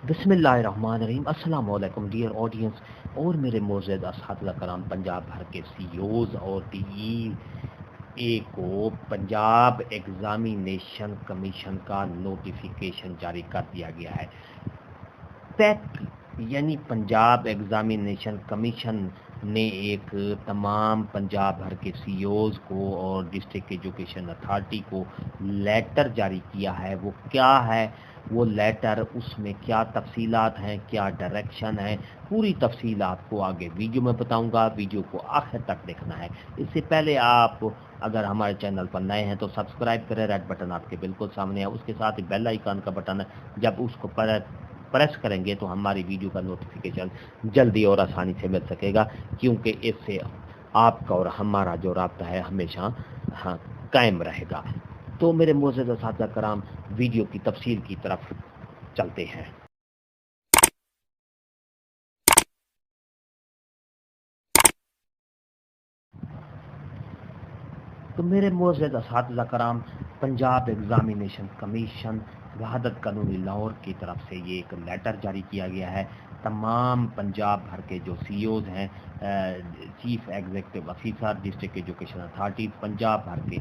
بسم اللہ الرحمن الرحیم۔ السلام علیکم ڈیئر آڈینس اور میرے معزز اساتذہ کرام، پنجاب بھر کے سی اوز اور ڈی اے کو پنجاب ایگزامینیشن کمیشن کا نوٹیفیکیشن جاری کر دیا گیا ہے۔ پیک یعنی پنجاب ایگزامینیشن کمیشن نے ایک تمام پنجاب بھر کے سی اوز کو اور ڈسٹرکٹ ایجوکیشن اتھارٹی کو لیٹر جاری کیا ہے۔ وہ کیا ہے وہ لیٹر، اس میں کیا تفصیلات ہیں، کیا ڈائریکشن ہے، پوری تفصیلات کو آگے ویڈیو میں بتاؤں گا۔ ویڈیو کو آخر تک دیکھنا ہے۔ اس سے پہلے آپ اگر ہمارے چینل پر نئے ہیں تو سبسکرائب کریں، ریڈ بٹن آپ کے بالکل سامنے ہے، اس کے ساتھ ہی بیل آئیکن کا بٹن ہے، جب اس کو پریس کریں گے تو ہماری ویڈیو کا نوٹیفیکیشن جلدی اور آسانی سے مل سکے گا، کیونکہ اس سے آپ کا اور ہمارا جو رابطہ ہے ہمیشہ قائم رہے گا۔ تو میرے معزز اساتذہ کرام، ویڈیو کی تفصیل کی طرف چلتے ہیں۔ تو میرے معزز اساتذہ کرام، پنجاب ایگزامینیشن کمیشن وحدت قانونی لاہور کی طرف سے یہ ایک لیٹر جاری کیا گیا ہے۔ تمام پنجاب بھر کے جو سی اوز ہیں، chief executive officer, district education authority Punjab بھر کے،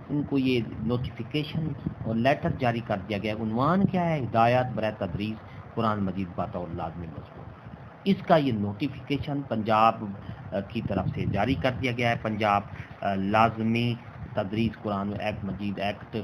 ان کو یہ نوٹیفیکیشن اور لیٹر جاری کر دیا گیا ہے۔ عنوان کیا ہے؟ ہدایات برائے تدریس قرآن مجید بطور لازمی مضمون۔ اس کا یہ نوٹیفیکیشن پنجاب کی طرف سے جاری کر دیا گیا ہے۔ پنجاب لازمی تدریس قرآن مجید ایکٹ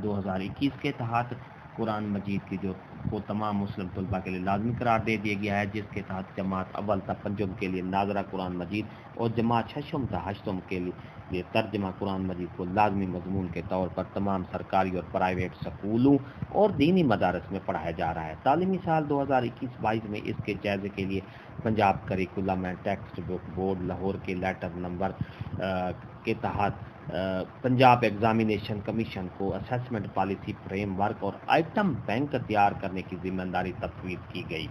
2021 کے تحت قرآن مجید کی جو کو تمام مسلم طلباء کے لیے لازمی قرار دے دیا گیا ہے، جس کے تحت جماعت اول تا پنجم کے لیے ناظرہ قرآن مجید اور جماعت ششم تا ہشتم کے لیے ترجمہ قرآن مجید کو لازمی مضمون کے طور پر تمام سرکاری اور پرائیویٹ سکولوں اور دینی مدارس میں پڑھایا جا رہا ہے۔ تعلیمی سال 2021-22 میں اس کے جائزے کے لیے Punjab curriculum and text book board Lahore کے لیٹر نمبر کے تحت پنجاب ایگزامینیشن کمیشن کو اسیسمنٹ پالیسی فریم ورک اور آئٹم بینک تیار کرنے کی ذمہ داری تفویض کی گئی،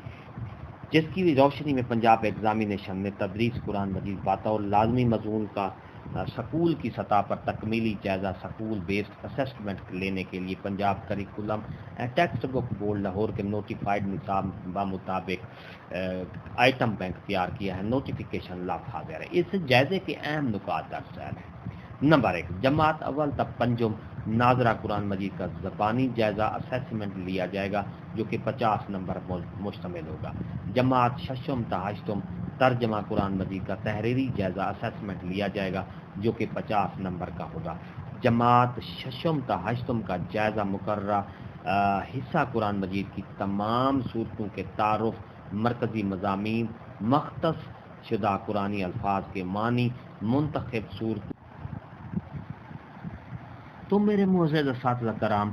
جس کی روشنی میں پنجاب ایگزامینیشن نے تدریس قرآن مجید بطور لازمی مضمون کا سکول کی سطح پر تکمیلی جائزہ سکول بیسڈ اسسمنٹ لینے کے لیے Punjab curriculum text book board Lahore کے نوٹیفائڈ نصاب بمطابق آئٹم بینک تیار کیا ہے۔ نوٹیفیکیشن لاف حاضر ہے۔ اس جائزے کے اہم نکات درج ذیل ہیں۔ نمبر 1، جماعت اول تا پنجم ناظرہ قرآن مجید کا زبانی جائزہ اسیسمنٹ لیا جائے گا، جو کہ 50 نمبر مشتمل ہوگا۔ جماعت ششم تا ہشتم ترجمہ قرآن مجید کا تحریری جائزہ اسیسمنٹ لیا جائے گا، جو کہ 50 نمبر کا ہوگا۔ جماعت ششم تا ہشتم کا جائزہ مقررہ حصہ قرآن مجید کی تمام صورتوں کے تعارف، مرکزی مضامین، مختص شدہ قرآنی الفاظ کے معنی، منتخب صورتوں۔ تو میرے معزز اساتذہ کرام،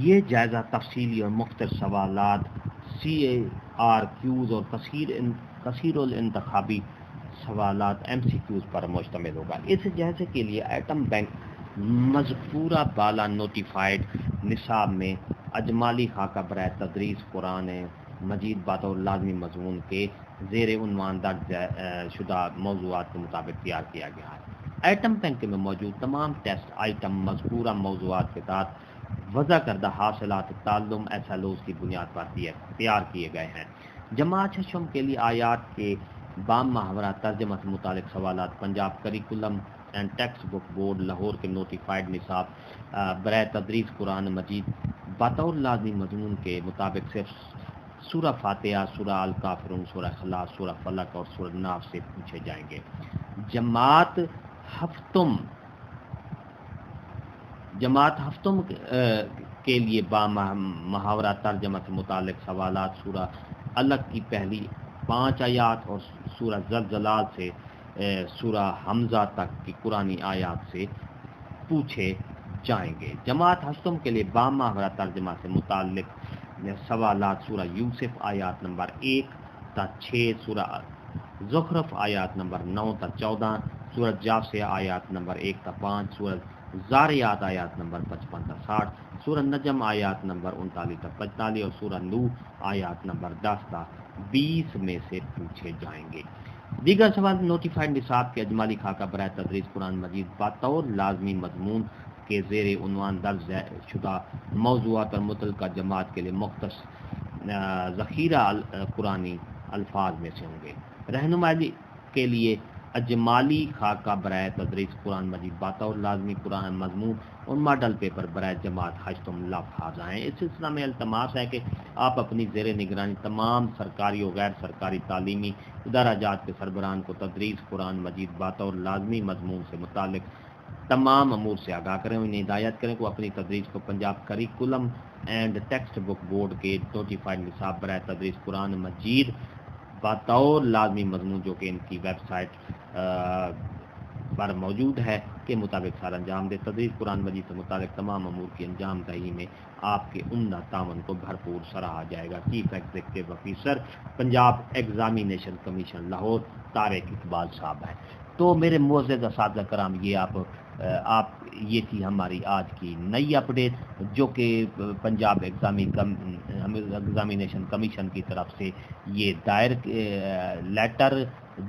یہ جائزہ تفصیلی اور مختصر سوالات، سی اے آر کیوز اور کثیر الانتخابی سوالات ایم سی کیوز پر مشتمل ہوگا۔ اس جائزے کے لیے آئٹم بینک مذکورہ بالا نوٹیفائڈ نصاب میں اجمالی خاکہ برائے تدریس قرآن مجید بطور لازمی مضمون کے زیر عنوان درج شدہ موضوعات کے مطابق تیار کیا گیا ہے۔ آئٹم بینک میں موجود تمام ٹیسٹ آئٹم مذکورہ موضوعات کے تحت وضع کردہ حاصلات تعلم SLOs کی بنیاد پر تیار کیے گئے ہیں۔ جماعت ششم کے لیے آیات کے بام محاورہ ترجمہ سے متعلق سوالات Punjab curriculum and text book board Lahore کے نوٹیفائڈ نصاب برائے تدریس قرآن مجید بطور لازمی مضمون کے مطابق صرف سورہ فاتحہ، سورہ الکافرون، سورہ اخلاص، سورہ فلق اور سورہ ناس سے پوچھے جائیں گے۔ جماعت ہفتم کے لیے با محاورہ ترجمہ سے متعلق سوالات سورہ الگ کی پہلی 5 آیات اور سورہ زلزلہ سے سورہ حمزہ تک کی قرآنی آیات سے پوچھے جائیں گے۔ جماعت ہفتم کے لیے با محاورہ ترجمہ سے متعلق سوالات سورہ یوسف آیات نمبر 1 تا 6، سورہ زخرف آیات نمبر 9 تا 14، سورہ جاثیہ آیات نمبر 1 تا 5، سورہ زاریات آیات نمبر 55 تا 60، سورہ نجم آیات نمبر 39 تا 45 اور سورہ نوح آیات نمبر 10 تا 20 میں سے پوچھے جائیں گے۔ دیگر سوال نوٹیفائڈ نصاب کے اجمالی خاکہ برائے تدریس قرآن مجید بطور لازمی مضمون کے زیر عنوان درج شدہ موضوعات اور متعلقہ جماعت کے لیے مختص ذخیرہ قرآنی الفاظ میں سے ہوں گے۔ رہنمائی کے لیے اجمالی خاکہ برائے تدریس قرآن مجید بطور لازمی قرآن مضمون اور ماڈل پیپر برائے جماعت ہشتم لفظ ہیں۔ اس سلسلہ میں التماس ہے کہ آپ اپنی زیر نگرانی تمام سرکاری و غیر سرکاری تعلیمی ادارہ جات کے سربراہان کو تدریس قرآن مجید بطور لازمی مضمون سے متعلق تمام امور سے آگاہ کریں، انہیں ہدایت کریں کہ وہ اپنی تدریس کو Punjab curriculum and text book board کے نوٹیفائڈ نصاب برائے تدریس قرآن مجید بطور لازمی مضمون جو کہ ان کی ویب سائٹ پر موجود ہے کے مطابق سر انجام دے۔ تدریس قرآن مجید سے متعلق تمام امور کی انجام دہی میں آپ کے عمدہ تعاون کو بھرپور سراہا جائے گا۔ Chief executive officer Punjab examination commission Lahore Tariq Iqbal صاحب ہیں۔ تو میرے معزز اساتذہ کرام، یہ تھی ہماری آج کی نئی اپڈیٹ جو کہ پنجاب ایگزامینیشن کمیشن کی طرف سے یہ دائر لیٹر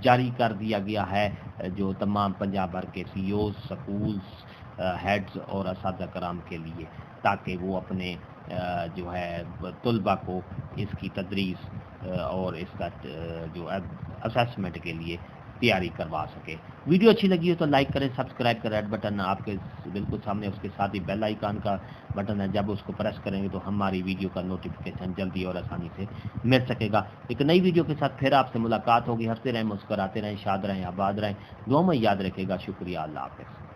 جاری کر دیا گیا ہے جو تمام پنجاب بھر کے سی اوز، سکولز، ہیڈز اور اساتذہ کرام کے لیے، تاکہ وہ اپنے جو ہے طلباء کو اس کی تدریس اور اس کا جو اسیسمنٹ کے لیے تیاری کروا سکے۔ ویڈیو اچھی لگی ہو تو لائک کریں، سبسکرائب کریں، ریڈ بٹن آپ کے بالکل سامنے، اس کے ساتھ ہی بیل آئیکن کا بٹن ہے، جب اس کو پریس کریں گے تو ہماری ویڈیو کا نوٹیفیکیشن جلدی اور آسانی سے مل سکے گا۔ ایک نئی ویڈیو کے ساتھ پھر آپ سے ملاقات ہوگی۔ ہنستے رہیں، مسکراتے رہیں، شاد رہیں، آباد رہیں، دعاؤں میں یاد رکھے گا۔ شکریہ، اللہ حافظ۔